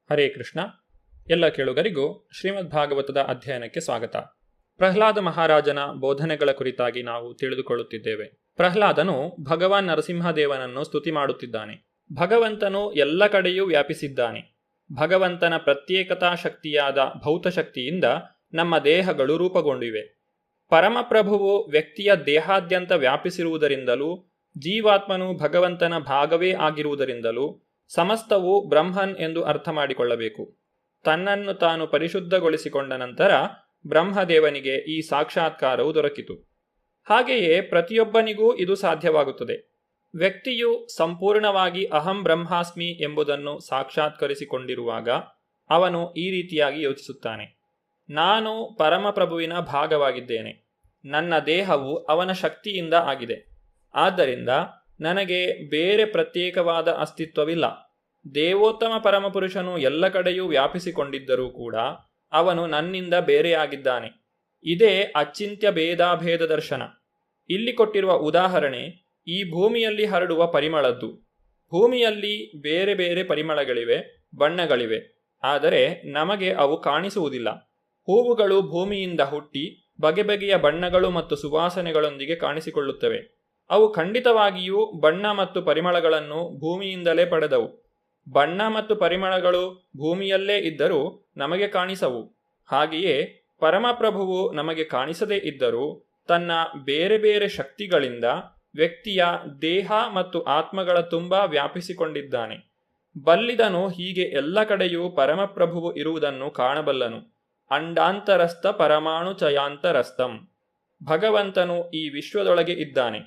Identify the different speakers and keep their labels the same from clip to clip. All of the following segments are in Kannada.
Speaker 1: ಹರೇ ಕೃಷ್ಣ. ಎಲ್ಲ ಕೇಳುಗರಿಗೂ ಶ್ರೀಮದ್ ಭಾಗವತದ ಅಧ್ಯಯನಕ್ಕೆ ಸ್ವಾಗತ. ಪ್ರಹ್ಲಾದ ಮಹಾರಾಜನ ಬೋಧನೆಗಳ ಕುರಿತಾಗಿ ನಾವು ತಿಳಿದುಕೊಳ್ಳುತ್ತಿದ್ದೇವೆ. ಪ್ರಹ್ಲಾದನು ಭಗವಾನ್ ನರಸಿಂಹದೇವನನ್ನು ಸ್ತುತಿ ಮಾಡುತ್ತಿದ್ದಾನೆ. ಭಗವಂತನು ಎಲ್ಲ ಕಡೆಯೂ ವ್ಯಾಪಿಸಿದ್ದಾನೆ. ಭಗವಂತನ ಪ್ರತ್ಯೇಕತಾ ಶಕ್ತಿಯಾದ ಭೌತಶಕ್ತಿಯಿಂದ ನಮ್ಮ ದೇಹಗಳು ರೂಪುಗೊಂಡಿವೆ. ಪರಮಪ್ರಭುವು ವ್ಯಕ್ತಿಯ ದೇಹಾದ್ಯಂತ ವ್ಯಾಪಿಸಿರುವುದರಿಂದಲೂ ಜೀವಾತ್ಮನು ಭಗವಂತನ ಭಾಗವೇ ಆಗಿರುವುದರಿಂದಲೂ ಸಮಸ್ತವು ಬ್ರಹ್ಮನ್ ಎಂದು ಅರ್ಥ ಮಾಡಿಕೊಳ್ಳಬೇಕು. ತನ್ನನ್ನು ತಾನು ಪರಿಶುದ್ಧಗೊಳಿಸಿಕೊಂಡ ನಂತರ ಬ್ರಹ್ಮದೇವನಿಗೆ ಈ ಸಾಕ್ಷಾತ್ಕಾರವು ದೊರಕಿತು. ಹಾಗೆಯೇ ಪ್ರತಿಯೊಬ್ಬನಿಗೂ ಇದು ಸಾಧ್ಯವಾಗುತ್ತದೆ. ವ್ಯಕ್ತಿಯು ಸಂಪೂರ್ಣವಾಗಿ ಅಹಂ ಬ್ರಹ್ಮಾಸ್ಮಿ ಎಂಬುದನ್ನು ಸಾಕ್ಷಾತ್ಕರಿಸಿಕೊಂಡಿರುವಾಗ ಅವನು ಈ ರೀತಿಯಾಗಿ ಯೋಚಿಸುತ್ತಾನೆ: ನಾನು ಪರಮಪ್ರಭುವಿನ ಭಾಗವಾಗಿದ್ದೇನೆ. ನನ್ನ ದೇಹವು ಅವನ ಶಕ್ತಿಯಿಂದ ಆಗಿದೆ. ಆದ್ದರಿಂದ ನನಗೆ ಬೇರೆ ಪ್ರತ್ಯೇಕವಾದ ಅಸ್ತಿತ್ವವಿಲ್ಲ. ದೇವೋತ್ತಮ ಪರಮಪುರುಷನು ಎಲ್ಲ ಕಡೆಯೂ ವ್ಯಾಪಿಸಿಕೊಂಡಿದ್ದರೂ ಕೂಡ ಅವನು ನನ್ನಿಂದ ಬೇರೆಯಾಗಿದ್ದಾನೆ. ಇದೇ ಅಚಿಂತ್ಯ ಭೇದಾಭೇದ ದರ್ಶನ. ಇಲ್ಲಿ ಕೊಟ್ಟಿರುವ ಉದಾಹರಣೆ ಈ ಭೂಮಿಯಲ್ಲಿ ಹರಡುವ ಪರಿಮಳದ್ದು. ಭೂಮಿಯಲ್ಲಿ ಬೇರೆ ಬೇರೆ ಪರಿಮಳಗಳಿವೆ, ಬಣ್ಣಗಳಿವೆ. ಆದರೆ ನಮಗೆ ಅವು ಕಾಣಿಸುವುದಿಲ್ಲ. ಹೂವುಗಳು ಭೂಮಿಯಿಂದ ಹುಟ್ಟಿ ಬಗೆ ಬಗೆಯ ಬಣ್ಣಗಳು ಮತ್ತು ಸುವಾಸನೆಗಳೊಂದಿಗೆ ಕಾಣಿಸಿಕೊಳ್ಳುತ್ತವೆ. ಅವು ಖಂಡಿತವಾಗಿಯೂ ಬಣ್ಣ ಮತ್ತು ಪರಿಮಳಗಳನ್ನು ಭೂಮಿಯಿಂದಲೇ ಪಡೆದವು. ಬಣ್ಣ ಮತ್ತು ಪರಿಮಳಗಳು ಭೂಮಿಯಲ್ಲೇ ಇದ್ದರೂ ನಮಗೆ ಕಾಣಿಸವು. ಹಾಗೆಯೇ ಪರಮಪ್ರಭುವು ನಮಗೆ ಕಾಣಿಸದೇ ಇದ್ದರೂ ತನ್ನ ಬೇರೆ ಬೇರೆ ಶಕ್ತಿಗಳಿಂದ ವ್ಯಕ್ತಿಯ ದೇಹ ಮತ್ತು ಆತ್ಮಗಳ ತುಂಬ ವ್ಯಾಪಿಸಿಕೊಂಡಿದ್ದಾನೆ. ಬಲ್ಲಿದನು ಹೀಗೆ ಎಲ್ಲ ಕಡೆಯೂ ಪರಮಪ್ರಭುವು ಇರುವುದನ್ನು ಕಾಣಬಲ್ಲನು. ಅಂಡಾಂತರಸ್ಥ ಪರಮಾಣು ಚಯಾಂತರಸ್ಥಂ. ಭಗವಂತನು ಈ ವಿಶ್ವದೊಳಗೆ ಇದ್ದಾನೆ.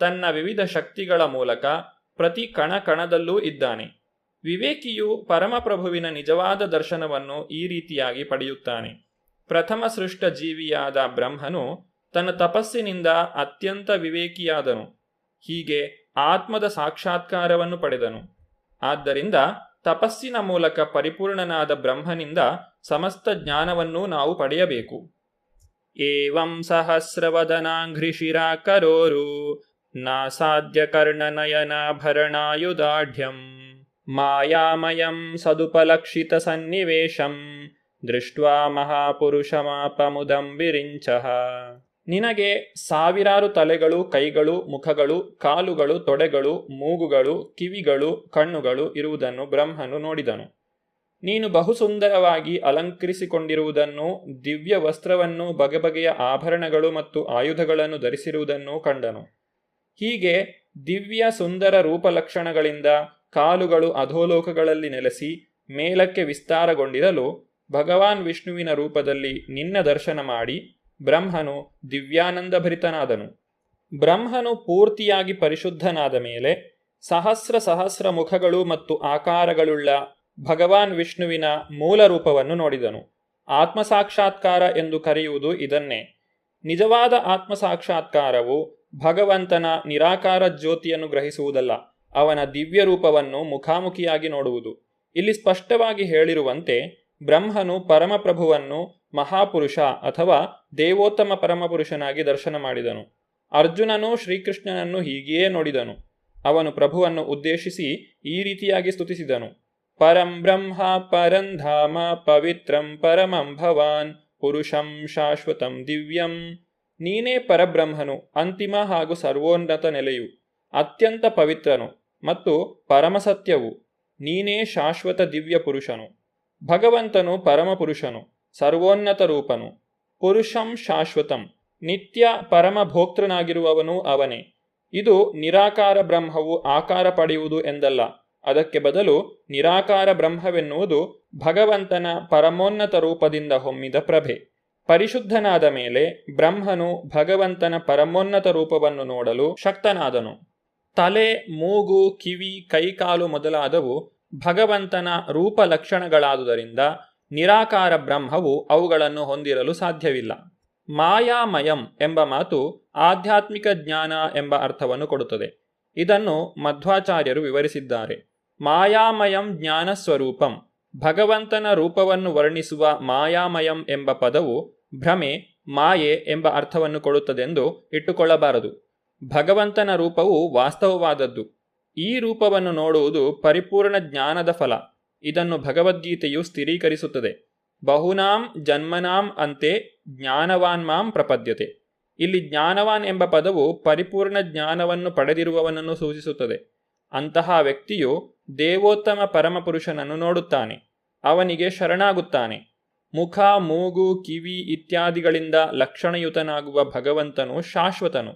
Speaker 1: ತನ್ನ ವಿವಿಧ ಶಕ್ತಿಗಳ ಮೂಲಕ ಪ್ರತಿ ಕಣ ಕಣದಲ್ಲೂ ಇದ್ದಾನೆ. ವಿವೇಕಿಯು ಪರಮಪ್ರಭುವಿನ ನಿಜವಾದ ದರ್ಶನವನ್ನು ಈ ರೀತಿಯಾಗಿ ಪಡೆಯುತ್ತಾನೆ. ಪ್ರಥಮ ಸೃಷ್ಟ ಜೀವಿಯಾದ ಬ್ರಹ್ಮನು ತನ್ನ ತಪಸ್ಸಿನಿಂದ ಅತ್ಯಂತ ವಿವೇಕಿಯಾದನು. ಹೀಗೆ ಆತ್ಮದ ಸಾಕ್ಷಾತ್ಕಾರವನ್ನು ಪಡೆದನು. ಆದ್ದರಿಂದ ತಪಸ್ಸಿನ ಮೂಲಕ ಪರಿಪೂರ್ಣನಾದ ಬ್ರಹ್ಮನಿಂದ ಸಮಸ್ತ ಜ್ಞಾನವನ್ನು ನಾವು ಪಡೆಯಬೇಕು. ಏವಂ ಸಹಸ್ರವದನಾಂಘ್ರಿಶಿರಾಕರೋರು ನಾಸಾಧ್ಯ ಕರ್ಣನಯನಾಭರಣಾಯುಧಾಢ್ಯಂ ಮಾಯಾಮಯಂ ಸದುಪಲಕ್ಷಿತ ಸನ್ನಿವೇಶಂ ದೃಷ್ಟ್ವಾ ಮಹಾಪುರುಷಮಾಪಮುದಂ ವಿರಿಂಚಃ. ನಿನಗೆ ಸಾವಿರಾರು ತಲೆಗಳು, ಕೈಗಳು, ಮುಖಗಳು, ಕಾಲುಗಳು, ತೊಡೆಗಳು, ಮೂಗುಗಳು, ಕಿವಿಗಳು, ಕಣ್ಣುಗಳು ಇರುವುದನ್ನು ಬ್ರಹ್ಮನು ನೋಡಿದನು. ನೀನು ಬಹುಸುಂದರವಾಗಿ ಅಲಂಕರಿಸಿಕೊಂಡಿರುವುದನ್ನು, ದಿವ್ಯ ವಸ್ತ್ರವನ್ನು, ಬಗೆ ಬಗೆಯ ಆಭರಣಗಳು ಮತ್ತು ಆಯುಧಗಳನ್ನು ಧರಿಸಿರುವುದನ್ನು ಕಂಡನು. ಹೀಗೆ ದಿವ್ಯ ಸುಂದರ ರೂಪಲಕ್ಷಣಗಳಿಂದ ಕಾಲುಗಳು ಅಧೋಲೋಕಗಳಲ್ಲಿ ನೆಲೆಸಿ ಮೇಲಕ್ಕೆ ವಿಸ್ತಾರಗೊಂಡಿರಲು ಭಗವಾನ್ ವಿಷ್ಣುವಿನ ರೂಪದಲ್ಲಿ ನಿನ್ನ ದರ್ಶನ ಮಾಡಿ ಬ್ರಹ್ಮನು ದಿವ್ಯಾನಂದಭರಿತನಾದನು. ಬ್ರಹ್ಮನು ಪೂರ್ತಿಯಾಗಿ ಪರಿಶುದ್ಧನಾದ ಮೇಲೆ ಸಹಸ್ರ ಸಹಸ್ರ ಮುಖಗಳು ಮತ್ತು ಆಕಾರಗಳುಳ್ಳ ಭಗವಾನ್ ವಿಷ್ಣುವಿನ ಮೂಲ ರೂಪವನ್ನು ನೋಡಿದನು. ಆತ್ಮಸಾಕ್ಷಾತ್ಕಾರ ಎಂದು ಕರೆಯುವುದು ಇದನ್ನೇ. ನಿಜವಾದ ಆತ್ಮಸಾಕ್ಷಾತ್ಕಾರವು ಭಗವಂತನ ನಿರಾಕಾರ ಜ್ಯೋತಿಯನ್ನು ಗ್ರಹಿಸುವುದಲ್ಲ, ಅವನ ದಿವ್ಯ ರೂಪವನ್ನು ಮುಖಾಮುಖಿಯಾಗಿ ನೋಡುವುದು. ಇಲ್ಲಿ ಸ್ಪಷ್ಟವಾಗಿ ಹೇಳಿರುವಂತೆ ಬ್ರಹ್ಮನು ಪರಮಪ್ರಭುವನ್ನು ಮಹಾಪುರುಷ ಅಥವಾ ದೇವೋತ್ತಮ ಪರಮಪುರುಷನಾಗಿ ದರ್ಶನ ಮಾಡಿದನು. ಅರ್ಜುನನು ಶ್ರೀಕೃಷ್ಣನನ್ನು ಹೀಗೆಯೇ ನೋಡಿದನು. ಅವನು ಪ್ರಭುವನ್ನು ಉದ್ದೇಶಿಸಿ ಈ ರೀತಿಯಾಗಿ ಸ್ತುತಿಸಿದನು: ಪರಂ ಬ್ರಹ್ಮ ಪರಂ ಧಾಮ ಪವಿತ್ರಂ ಪರಮಂ ಭವಾನ್ ಪುರುಷಂ ಶಾಶ್ವತಂ ದಿವ್ಯಂ. ನೀನೇ ಪರಬ್ರಹ್ಮನು, ಅಂತಿಮ ಹಾಗೂ ಸರ್ವೋನ್ನತ ನೆಲೆಯು, ಅತ್ಯಂತ ಪವಿತ್ರನು ಮತ್ತು ಪರಮಸತ್ಯವು. ನೀನೇ ಶಾಶ್ವತ ದಿವ್ಯ ಪುರುಷನು. ಭಗವಂತನು ಪರಮಪುರುಷನು, ಸರ್ವೋನ್ನತ ರೂಪನು. ಪುರುಷಂ ಶಾಶ್ವತಂ, ನಿತ್ಯ ಪರಮಭೋಕ್ತೃನಾಗಿರುವವನು ಅವನೇ. ಇದು ನಿರಾಕಾರ ಬ್ರಹ್ಮವು ಆಕಾರ ಪಡೆಯುವುದು ಎಂದಲ್ಲ. ಅದಕ್ಕೆ ಬದಲು ನಿರಾಕಾರ ಬ್ರಹ್ಮವೆನ್ನುವುದು ಭಗವಂತನ ಪರಮೋನ್ನತ ರೂಪದಿಂದ ಹೊಮ್ಮಿದ ಪ್ರಭೆ. ಪರಿಶುದ್ಧನಾದ ಮೇಲೆ ಬ್ರಹ್ಮನು ಭಗವಂತನ ಪರಮೋನ್ನತ ರೂಪವನ್ನು ನೋಡಲು ಶಕ್ತನಾದನು. ತಲೆ, ಮೂಗು, ಕಿವಿ, ಕೈಕಾಲು ಮೊದಲಾದವು ಭಗವಂತನ ರೂಪ ಲಕ್ಷಣಗಳಾದುದರಿಂದ ನಿರಾಕಾರ ಬ್ರಹ್ಮವು ಅವುಗಳನ್ನು ಹೊಂದಿರಲು ಸಾಧ್ಯವಿಲ್ಲ. ಮಾಯಾಮಯಂ ಎಂಬ ಮಾತು ಆಧ್ಯಾತ್ಮಿಕ ಜ್ಞಾನ ಎಂಬ ಅರ್ಥವನ್ನು ಕೊಡುತ್ತದೆ. ಇದನ್ನು ಮಧ್ವಾಚಾರ್ಯರು ವಿವರಿಸಿದ್ದಾರೆ. ಮಾಯಾಮಯಂ ಜ್ಞಾನ ಸ್ವರೂಪಂ. ಭಗವಂತನ ರೂಪವನ್ನು ವರ್ಣಿಸುವ ಮಾಯಾಮಯಂ ಎಂಬ ಪದವು ಭ್ರಮೆ, ಮಾಯೆ ಎಂಬ ಅರ್ಥವನ್ನು ಕೊಡುತ್ತದೆಂದು ಇಟ್ಟುಕೊಳ್ಳಬಾರದು. ಭಗವಂತನ ರೂಪವು ವಾಸ್ತವವಾದದ್ದು. ಈ ರೂಪವನ್ನು ನೋಡುವುದು ಪರಿಪೂರ್ಣ ಜ್ಞಾನದ ಫಲ. ಇದನ್ನು ಭಗವದ್ಗೀತೆಯು ಸ್ಥಿರೀಕರಿಸುತ್ತದೆ. ಬಹುನಾಂ ಜನ್ಮನಾಂ ಅಂತೆ ಜ್ಞಾನವಾನ್ ಮಾಂ ಪ್ರಪದ್ಯತೆ. ಇಲ್ಲಿ ಜ್ಞಾನವಾನ್ ಎಂಬ ಪದವು ಪರಿಪೂರ್ಣ ಜ್ಞಾನವನ್ನು ಪಡೆದಿರುವವನನ್ನು ಸೂಚಿಸುತ್ತದೆ. ಅಂತಹ ವ್ಯಕ್ತಿಯು ದೇವೋತ್ತಮ ಪರಮಪುರುಷನನ್ನು ನೋಡುತ್ತಾನೆ, ಅವನಿಗೆ ಶರಣಾಗುತ್ತಾನೆ. ಮುಖ, ಮೂಗು, ಕಿವಿ ಇತ್ಯಾದಿಗಳಿಂದ ಲಕ್ಷಣಯುತನಾಗುವ ಭಗವಂತನು ಶಾಶ್ವತನು.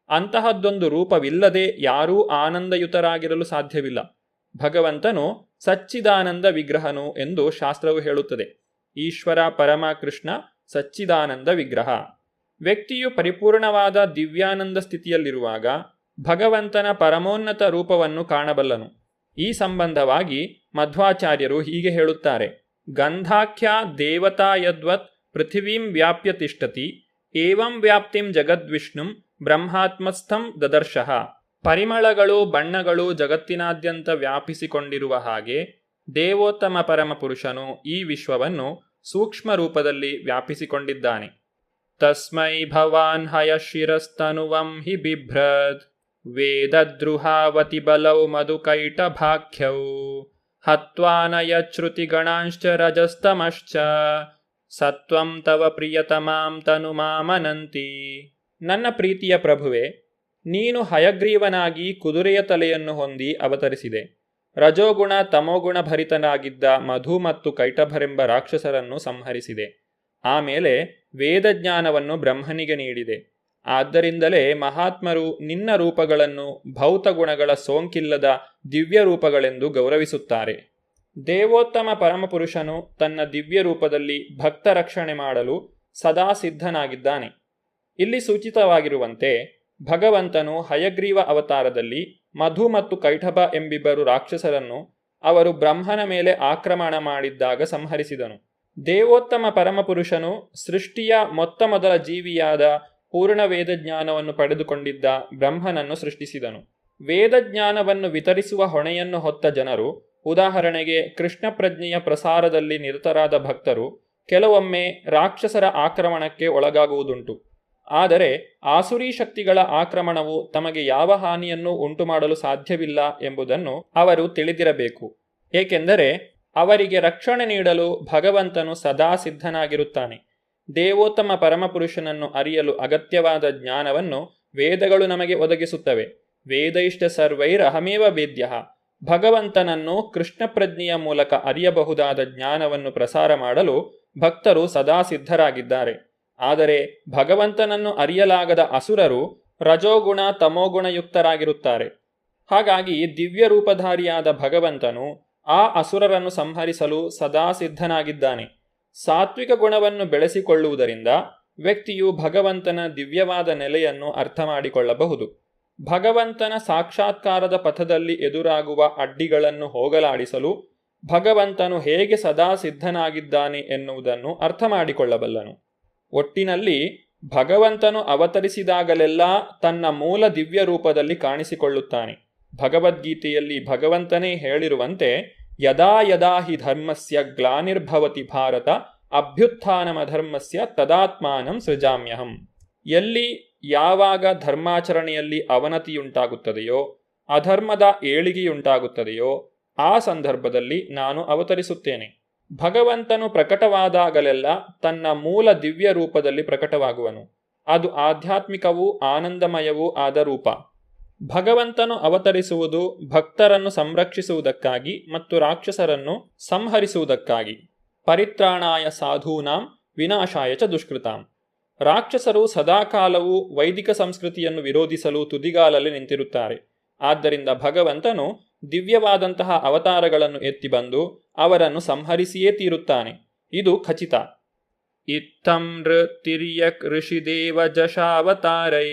Speaker 1: ಅಂತಹದ್ದೊಂದು ರೂಪವಿಲ್ಲದೆ ಯಾರೂ ಆನಂದಯುತರಾಗಿರಲು ಸಾಧ್ಯವಿಲ್ಲ. ಭಗವಂತನು ಸಚ್ಚಿದಾನಂದ ವಿಗ್ರಹನು ಎಂದು ಶಾಸ್ತ್ರವು ಹೇಳುತ್ತದೆ. ಈಶ್ವರ ಪರಮ ಕೃಷ್ಣ ಸಚ್ಚಿದಾನಂದ ವಿಗ್ರಹ. ವ್ಯಕ್ತಿಯು ಪರಿಪೂರ್ಣವಾದ ದಿವ್ಯಾನಂದ ಸ್ಥಿತಿಯಲ್ಲಿರುವಾಗ ಭಗವಂತನ ಪರಮೋನ್ನತ ರೂಪವನ್ನು ಕಾಣಬಲ್ಲನು. ಈ ಸಂಬಂಧವಾಗಿ ಮಧ್ವಾಚಾರ್ಯರು ಹೀಗೆ ಹೇಳುತ್ತಾರೆ: ಗಂಧಾಖ್ಯ ದೇವತಾ ಯದ್ವತ್ ಪೃಥಿವೀಂ ವ್ಯಾಪ್ಯ ತಿಷ್ಠತಿ ಏವಂ ವ್ಯಾಪ್ತಿಂ ಜಗದ್ವಿಷ್ಣುಂ ಬ್ರಹ್ಮಾತ್ಮಸ್ಥಂ ದದರ್ಶಃ. ಪರಿಮಳಗಳು, ಬಣ್ಣಗಳು ಜಗತ್ತಿನಾದ್ಯಂತ ವ್ಯಾಪಿಸಿಕೊಂಡಿರುವ ಹಾಗೆ ದೇವೋತ್ತಮ ಪರಮಪುರುಷನು ಈ ವಿಶ್ವವನ್ನು ಸೂಕ್ಷ್ಮ ರೂಪದಲ್ಲಿ ವ್ಯಾಪಿಸಿಕೊಂಡಿದ್ದಾನೆ. ತಸ್ಮೈ ಭವಾನ್ ಹಯಶಿರಸ್ತನುವಂ ಹಿ ಬಿಭ್ರದ್ ವೇದದ್ರುಹಾವತಿ ಬಲೌ ಮಧುಕೈಟಭಾಖ್ಯೌ ಹತ್ವಾನಯಚ್ಛ್ರುತಿಗಣಾಂಶ್ಚ ರಜಸ್ತಮಶ್ಚ ಸತ್ವಂ ತವ ಪ್ರಿಯತಮಾಂ ತನುಮಾಮನಂತಿ. ನನ್ನ ಪ್ರೀತಿಯ ಪ್ರಭುವೆ, ನೀನು ಹಯಗ್ರೀವನಾಗಿ ಕುದುರೆಯ ತಲೆಯನ್ನು ಹೊಂದಿ ಅವತರಿಸಿದೆ. ರಜೋಗುಣ ತಮೋಗುಣ ಭರಿತನಾಗಿದ್ದ ಮಧು ಮತ್ತು ಕೈಟಭರೆಂಬ ರಾಕ್ಷಸರನ್ನು ಸಂಹರಿಸಿದೆ. ಆಮೇಲೆ ವೇದಜ್ಞಾನವನ್ನು ಬ್ರಹ್ಮನಿಗೆ ನೀಡಿದೆ. ಆದ್ದರಿಂದಲೇ ಮಹಾತ್ಮರು ನಿನ್ನ ರೂಪಗಳನ್ನು ಭೌತ ಗುಣಗಳ ಸೋಂಕಿಲ್ಲದ ದಿವ್ಯ ರೂಪಗಳೆಂದು ಗೌರವಿಸುತ್ತಾರೆ. ದೇವೋತ್ತಮ ಪರಮಪುರುಷನು ತನ್ನ ದಿವ್ಯ ರೂಪದಲ್ಲಿ ಭಕ್ತ ರಕ್ಷಣೆ ಮಾಡಲು ಸದಾ ಸಿದ್ಧನಾಗಿದ್ದಾನೆ. ಇಲ್ಲಿ ಸೂಚಿತವಾಗಿರುವಂತೆ ಭಗವಂತನು ಹಯಗ್ರೀವ ಅವತಾರದಲ್ಲಿ ಮಧು ಮತ್ತು ಕೈಟಭ ಎಂಬಿಬ್ಬರು ರಾಕ್ಷಸರನ್ನು ಅವರು ಬ್ರಹ್ಮನ ಮೇಲೆ ಆಕ್ರಮಣ ಮಾಡಿದ್ದಾಗ ಸಂಹರಿಸಿದನು. ದೇವೋತ್ತಮ ಪರಮಪುರುಷನು ಸೃಷ್ಟಿಯ ಮೊತ್ತಮೊದಲ ಜೀವಿಯಾದ ಪೂರ್ಣ ವೇದಜ್ಞಾನವನ್ನು ಪಡೆದುಕೊಂಡಿದ್ದ ಬ್ರಹ್ಮನನ್ನು ಸೃಷ್ಟಿಸಿದನು. ವೇದಜ್ಞಾನವನ್ನು ವಿತರಿಸುವ ಹೊಣೆಯನ್ನು ಹೊತ್ತ ಜನರು, ಉದಾಹರಣೆಗೆ ಕೃಷ್ಣ ಪ್ರಜ್ಞೆಯ ಪ್ರಸಾರದಲ್ಲಿ ನಿರತರಾದ ಭಕ್ತರು, ಕೆಲವೊಮ್ಮೆ ರಾಕ್ಷಸರ ಆಕ್ರಮಣಕ್ಕೆ ಒಳಗಾಗುವುದುಂಟು. ಆದರೆ ಆಸುರಿ ಶಕ್ತಿಗಳ ಆಕ್ರಮಣವು ತಮಗೆ ಯಾವ ಹಾನಿಯನ್ನು ಉಂಟು ಮಾಡಲು ಸಾಧ್ಯವಿಲ್ಲ ಎಂಬುದನ್ನು ಅವರು ತಿಳಿದಿರಬೇಕು. ಏಕೆಂದರೆ ಅವರಿಗೆ ರಕ್ಷಣೆ ನೀಡಲು ಭಗವಂತನು ಸದಾ ಸಿದ್ಧನಾಗಿರುತ್ತಾನೆ. ದೇವೋತ್ತಮ ಪರಮಪುರುಷನನ್ನು ಅರಿಯಲು ಅಗತ್ಯವಾದ ಜ್ಞಾನವನ್ನು ವೇದಗಳು ನಮಗೆ ಒದಗಿಸುತ್ತವೆ. ವೇದೈಷ್ಟ ಸರ್ವೈರಹಮೇವ ವೇದ್ಯಃ. ಭಗವಂತನನ್ನು ಕೃಷ್ಣ ಪ್ರಜ್ಞೆಯ ಮೂಲಕ ಅರಿಯಬಹುದಾದ ಜ್ಞಾನವನ್ನು ಪ್ರಸಾರ ಮಾಡಲು ಭಕ್ತರು ಸದಾ ಸಿದ್ಧರಾಗಿದ್ದಾರೆ. ಆದರೆ ಭಗವಂತನನ್ನು ಅರಿಯಲಾಗದ ಅಸುರರು ರಜೋಗುಣ ತಮೋಗುಣಯುಕ್ತರಾಗಿರುತ್ತಾರೆ. ಹಾಗಾಗಿ ದಿವ್ಯ ರೂಪಧಾರಿಯಾದ ಭಗವಂತನು ಆ ಅಸುರರನ್ನು ಸಂಹರಿಸಲು ಸದಾ ಸಿದ್ಧನಾಗಿದ್ದಾನೆ. ಸಾತ್ವಿಕ ಗುಣವನ್ನು ಬೆಳೆಸಿಕೊಳ್ಳುವುದರಿಂದ ವ್ಯಕ್ತಿಯು ಭಗವಂತನ ದಿವ್ಯವಾದ ನೆಲೆಯನ್ನು ಅರ್ಥ ಮಾಡಿಕೊಳ್ಳಬಹುದು. ಭಗವಂತನ ಸಾಕ್ಷಾತ್ಕಾರದ ಪಥದಲ್ಲಿ ಎದುರಾಗುವ ಅಡ್ಡಿಗಳನ್ನು ಹೋಗಲಾಡಿಸಲು ಭಗವಂತನು ಹೇಗೆ ಸದಾ ಸಿದ್ಧನಾಗಿದ್ದಾನೆ ಎನ್ನುವುದನ್ನು ಅರ್ಥ ಮಾಡಿಕೊಳ್ಳಬಲ್ಲನು. ಒಟ್ಟಿನಲ್ಲಿ ಭಗವಂತನು ಅವತರಿಸಿದಾಗಲೆಲ್ಲ ತನ್ನ ಮೂಲ ದಿವ್ಯ ರೂಪದಲ್ಲಿ ಕಾಣಿಸಿಕೊಳ್ಳುತ್ತಾನೆ. ಭಗವದ್ಗೀತೆಯಲ್ಲಿ ಭಗವಂತನೇ ಹೇಳಿರುವಂತೆ, ಯದಾ ಯದಾ ಹಿ ಧರ್ಮಸ್ಯ ಗ್ಲಾನಿರ್ಭವತಿ ಭಾರತ ಅಭ್ಯುತ್ಥಾನಮಧರ್ಮಸ್ಯ ತದಾತ್ಮಾನಂ ಸೃಜಾಮ್ಯಹಂ. ಎಲ್ಲಿ ಯಾವಾಗ ಧರ್ಮಾಚರಣೆಯಲ್ಲಿ ಅವನತಿಯುಂಟಾಗುತ್ತದೆಯೋ, ಅಧರ್ಮದ ಏಳಿಗೆಯುಂಟಾಗುತ್ತದೆಯೋ ಆ ಸಂದರ್ಭದಲ್ಲಿ ನಾನು ಅವತರಿಸುತ್ತೇನೆ. ಭಗವಂತನು ಪ್ರಕಟವಾದಾಗಲೆಲ್ಲ ತನ್ನ ಮೂಲ ದಿವ್ಯ ರೂಪದಲ್ಲಿ ಪ್ರಕಟವಾಗುವನು. ಅದು ಆಧ್ಯಾತ್ಮಿಕವೂ ಆನಂದಮಯವೂ ಆದ ರೂಪ. ಭಗವಂತನು ಅವತರಿಸುವುದು ಭಕ್ತರನ್ನು ಸಂರಕ್ಷಿಸುವುದಕ್ಕಾಗಿ ಮತ್ತು ರಾಕ್ಷಸರನ್ನು ಸಂಹರಿಸುವುದಕ್ಕಾಗಿ. ಪರಿತ್ರಾಣಾಯ ಸಾಧೂನಾಂ ವಿನಾಶಾಯ ಚ ದುಷ್ಕೃತಾಂ. ರಾಕ್ಷಸರು ಸದಾಕಾಲವೂ ವೈದಿಕ ಸಂಸ್ಕೃತಿಯನ್ನು ವಿರೋಧಿಸಲು ತುದಿಗಾಲಲ್ಲಿ ನಿಂತಿರುತ್ತಾರೆ. ಆದ್ದರಿಂದ ಭಗವಂತನು ದಿವ್ಯವಾದಂತಹ ಅವತಾರಗಳನ್ನು ಎತ್ತಿ ಬಂದು ಅವರನ್ನು ಸಂಹರಿಸಿಯೇ ತೀರುತ್ತಾನೆ. ಇದು ಖಚಿತ. ಇತ್ತಂ ನೃತಿರ್ಯಕ್ ಋಷಿದೇವ ಜಶಾವತಾರೈ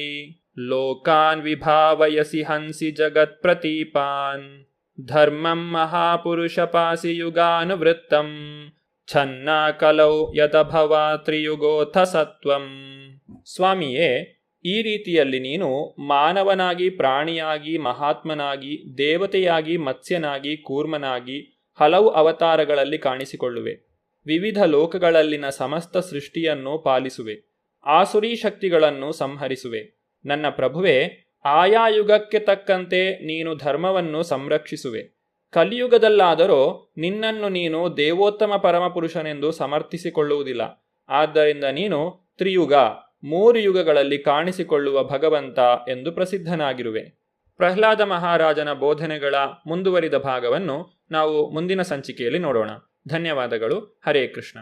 Speaker 1: ಲೋಕಾನ್ ವಿಭಾವಯಸಿ ಹಂಸಿ ಜಗತ್ ಪ್ರತೀಪಾನ್ ಧರ್ಮಂ ಮಹಾಪುರುಷ ಪಾಸಿ ಯುಗಾನುವೃತ್ತಂ ಛನ್ನಾ ಕಲೌ ಯತಭವಾ ತ್ರಿಯುಗೋಥ ಸತ್ವಂ. ಸ್ವಾಮಿಯೇ, ಈ ರೀತಿಯಲ್ಲಿ ನೀನು ಮಾನವನಾಗಿ, ಪ್ರಾಣಿಯಾಗಿ, ಮಹಾತ್ಮನಾಗಿ, ದೇವತೆಯಾಗಿ, ಮತ್ಸ್ಯನಾಗಿ, ಕೂರ್ಮನಾಗಿ ಹಲವು ಅವತಾರಗಳಲ್ಲಿ ಕಾಣಿಸಿಕೊಳ್ಳುವೆ. ವಿವಿಧ ಲೋಕಗಳಲ್ಲಿನ ಸಮಸ್ತ ಸೃಷ್ಟಿಯನ್ನು ಪಾಲಿಸುವೆ. ಆಸುರಿ ಶಕ್ತಿಗಳನ್ನು ಸಂಹರಿಸುವೆ. ನನ್ನ ಪ್ರಭುವೆ, ಆಯಾ ಯುಗಕ್ಕೆ ತಕ್ಕಂತೆ ನೀನು ಧರ್ಮವನ್ನು ಸಂರಕ್ಷಿಸುವೆ. ಕಲಿಯುಗದಲ್ಲಾದರೋ ನಿನ್ನನ್ನು ನೀನು ದೇವೋತ್ತಮ ಪರಮಪುರುಷನೆಂದು ಸಮರ್ಥಿಸಿಕೊಳ್ಳುವುದಿಲ್ಲ. ಆದ್ದರಿಂದ ನೀನು ತ್ರಿಯುಗ 3 ಯುಗಗಳಲ್ಲಿ ಕಾಣಿಸಿಕೊಳ್ಳುವ ಭಗವಂತ ಎಂದು ಪ್ರಸಿದ್ಧನಾಗಿರುವೆ. ಪ್ರಹ್ಲಾದ ಮಹಾರಾಜನ ಬೋಧನೆಗಳ ಮುಂದುವರಿದ ಭಾಗವನ್ನು ನಾವು ಮುಂದಿನ ಸಂಚಿಕೆಯಲ್ಲಿ ನೋಡೋಣ. ಧನ್ಯವಾದಗಳು. ಹರೇ ಕೃಷ್ಣ.